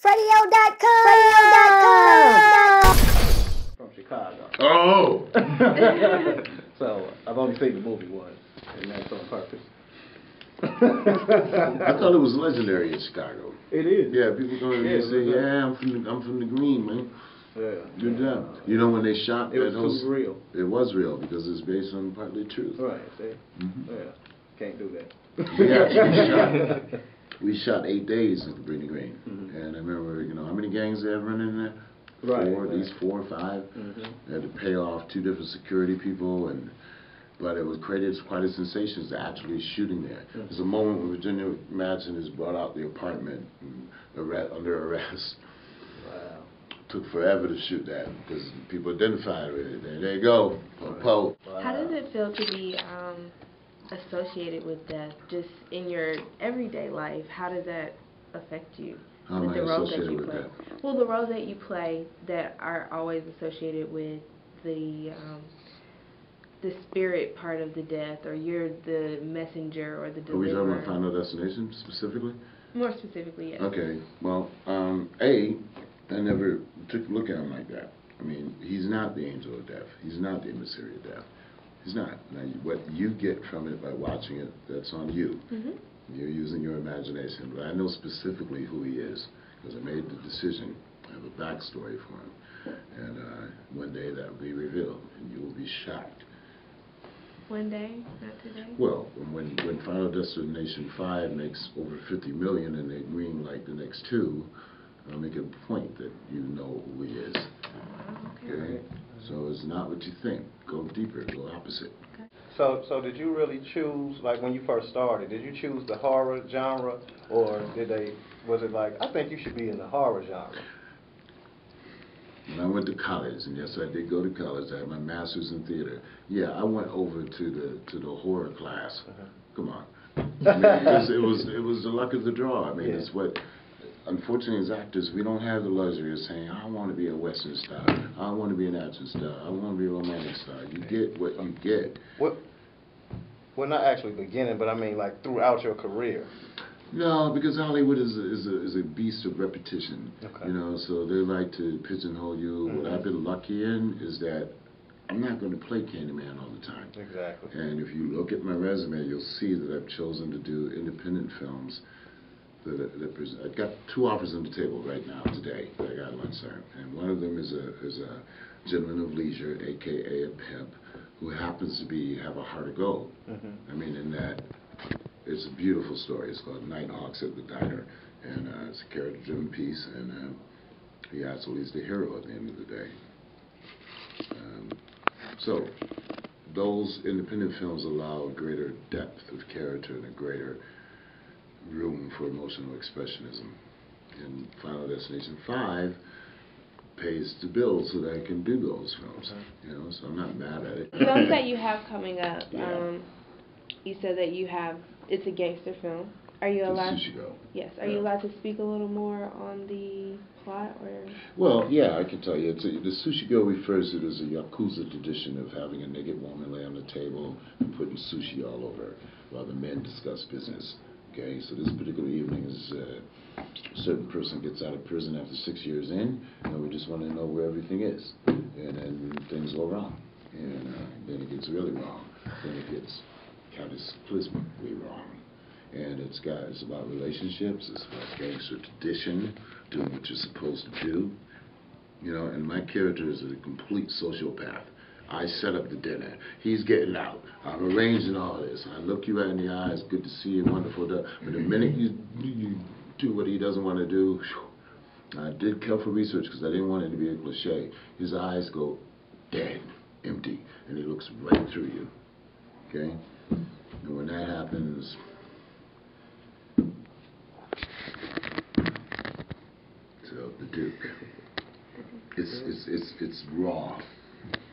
Radio.com. From Chicago. Oh! So I've only seen the movie once, and that's on purpose. I thought it was legendary in Chicago. It is. Yeah, people going to say, yeah, I'm from the green, man. Yeah. Good job. You know when they shot It that was too real. It was real because it's based on partly truth. Right. See? Yeah. Can't do that. We shot 8 days at the Breeding Green, and I remember, how many gangs they had running in there? Right. At least 4 or 5. They had to pay off 2 different security people, but it was created quite a sensation to actually shooting there. There's a moment when Virginia Madsen is brought out the apartment under arrest. Wow. Took forever to shoot that because people identified with it. There you go, Poe. How does it feel to be associated with death, just in your everyday life? How does that affect you? How am I associated with that? Well, the roles that you play that are always associated with the spirit part of the death, or you're the messenger or the deliverer. Are we talking about Final Destination specifically? More specifically, yes. Okay, well, I never took a look at him like that. I mean, he's not the angel of death. He's not the emissary of death. He's not. Now, what you get from it by watching it, that's on you. You're using your imagination. But I know specifically who he is because I made the decision. I have a backstory for him. And one day that will be revealed, and you will be shocked. One day, not today? Well, when Final Destination 5 makes over 50 million and they green like the next 2, I'll make a point that you know who he is. Okay? So it's not what you think. Go deeper, go opposite. Okay. So did you really choose, like when you first started, did you choose the horror genre, or was it like, I think you should be in the horror genre? When I went to college, and yes, I did go to college, I had my master's in theater. Yeah, I went over to the horror class. Come on. I mean, it was the luck of the draw. I mean, it's what, unfortunately, as actors, we don't have the luxury of saying, I want to be a Western star, I want to be an action star, I want to be a romantic star. You get what you get. Well, not actually beginning, but I mean like throughout your career. No, because Hollywood is a beast of repetition. Okay. So they like to pigeonhole you. What I've been lucky in is that I'm not going to play Candyman all the time. Exactly. And if you look at my resume, you'll see that I've chosen to do independent films. I've got 2 offers on the table right now today that I got lunch on, and one of them is a gentleman of leisure, aka a pimp, who happens to have a heart of gold. I mean, in that it's a beautiful story. It's called Nighthawks at the Diner, and it's a character-driven piece, and he absolutely is the hero at the end of the day. So those independent films allow a greater depth of character and a greater room for emotional expressionism. And Final Destination 5 pays the bills so that I can do those films. So I'm not mad at it. Films that you have coming up, you said that it's a gangster film. Are you allowed? Sushi Girl. Yes. Are you allowed to speak a little more on the plot, or? Well, yeah, I can tell you. The Sushi Girl refers to it as a Yakuza tradition of having a naked woman lay on the table and putting sushi all over her while the men discuss business. Okay, so this particular evening is a certain person gets out of prison after 6 years in, and we just want to know where everything is. And then things go wrong. And then it gets really wrong. Then it gets cataclysmically wrong. And it's about relationships, it's about gangster tradition, doing what you're supposed to do. And my character is a complete sociopath. I set up the dinner. He's getting out. I'm arranging all this. I look you right in the eyes. Good to see you. Wonderful. But the minute you do what he doesn't want to do, I did careful research because I didn't want it to be a cliche. His eyes go dead, empty, and he looks right through you. Okay? And when that happens, so the Duke. It's raw.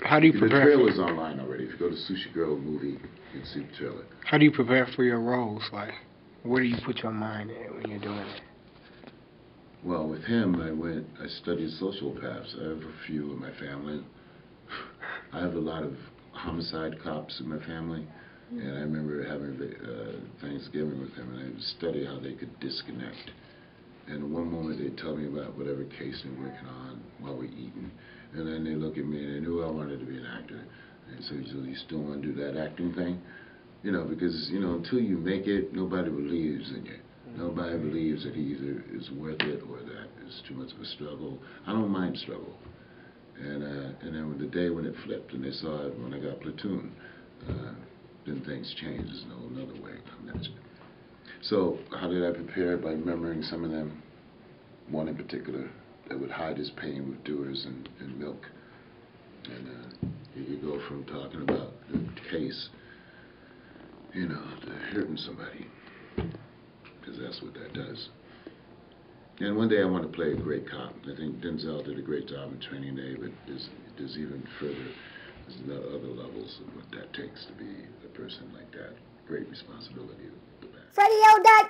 How do you prepare? The trailer's online already. If you go to Sushi Girl movie, you can see the trailer. How do you prepare for your roles? Like, where do you put your mind in when you're doing it? Well, with him, I studied sociopaths. I have a few in my family. I have a lot of homicide cops in my family. And I remember having Thanksgiving with him, and I studied how they could disconnect. And one moment they tell me about whatever case they're working on while we're eating. And then they look at me and they knew I wanted to be an actor. And so you still want to do that acting thing? You know, because, you know, until you make it, nobody believes in you. Nobody believes that he either is worth it or that it's too much of a struggle. I don't mind struggle. And then the day when it flipped and they saw it when I got Platoon, then things changed. There's no another way coming at you. So how did I prepare? By remembering some of them. One in particular that would hide his pain with doers and milk. And here you go from talking about the case, you know, to hurting somebody. Because that's what that does. And one day I want to play a great cop. I think Denzel did a great job in Training Day, but there's even further, there's no other levels of what that takes to be a person like that. Great responsibility. Freddyo.com.